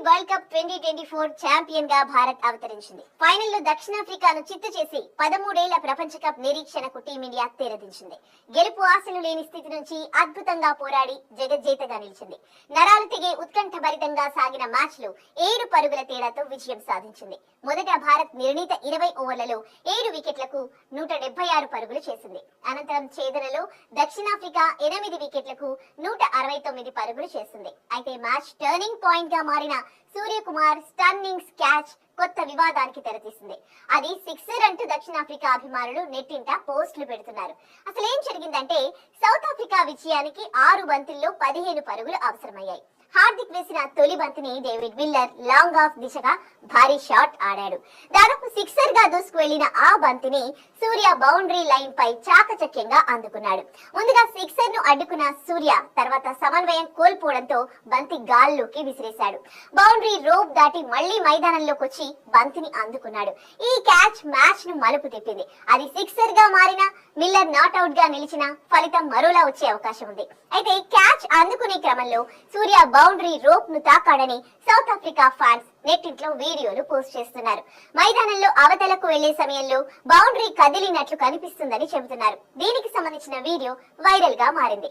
World cup 2024 champion గా భారత్ అవతరించింది. ఫైనల్లో దక్షిణాఫ్రికాను చిత్తు చేసి 13 ఏళ్ల ప్రపంచ కప్ నిరీక్షణకు టీమిండియా తెరదించింది. గెలుపు ఆశలు లేని స్థితి నుంచి అద్భుతంగా పోరాడి జగజ్జేతగా నిలిచింది. నరాలు తెగే ఉత్కంఠభరితంగా సాగిన మ్యాచ్ లో 7 పరుగుల తేడాతో విజయం సాధించింది. మొదట భారత్ నిర్ణీత 20 ఓవర్లలో 7 వికెట్లకు 176 పరుగులు చేసింది. అనంతరం ఛేదనలో దక్షిణాఫ్రికా 8 వికెట్లకు 169 పరుగులు చేసింది. అయితే మ్యాచ్ టర్నింగ్ పాయింట్ గా మారిన సూర్యకుమార్ స్టన్నింగ్ క్యాచ్ కొత్త వివాదానికి తెరతీసింది. అది సిక్సర్ అంటూ దక్షిణాఫ్రికా అభిమానులు నెట్టింట పోస్టులు పెడుతున్నారు. అసలు ఏం జరిగిందంటే సౌత్ ఆఫ్రికా విజయానికి 6 బంతుల్లో 15 పరుగులు అవసరమయ్యాయి. హార్దిక్ వేసిన తొలి బంతిని డేవిడ్ మిల్లర్ లాంగ్ ఆఫ్ దిశగా భారీ షాట్ ఆడాడు. దాదాపు సిక్సర్ గా దూసుకు వెళ్లిన ఆ బంతిని సూర్య బౌండరీ లైన్ పై చాకచక్యంగా అందుకున్నాడు. ముందుగా సిక్సర్ ను అడ్డుకున్న సూర్య తర్వాత సమన్వయం కోల్పోవడంతో బంతి గాల్లోకి విసిరేశాడు. బౌండరీ రోప్ దాటి మళ్లీ మైదానంలోకి వచ్చి బంతిని అందుకున్నాడు. ఈ క్యాచ్ మ్యాచ్ ను మలుపు తిప్పింది. అది సిక్సర్ గా మారిన మిల్లర్ నాట్ అవుట్ గా నిలిచిన ఫలితం మరోలా వచ్చే అవకాశం ఉంది. అయితే క్యాచ్ అందుకునే క్రమంలో సూర్య బౌండరీ రోప్ ను తాకాడని సౌత్ ఆఫ్రికా ఫ్యాన్స్ నెట్టింట్లో వీడియోలు పోస్ట్ చేస్తున్నారు. మైదానంలో అవతలకు వెళ్లే సమయంలో బౌండరీ కదిలినట్లు కనిపిస్తుందని చెబుతున్నారు. దీనికి సంబంధించిన వీడియో వైరల్ గా మారింది.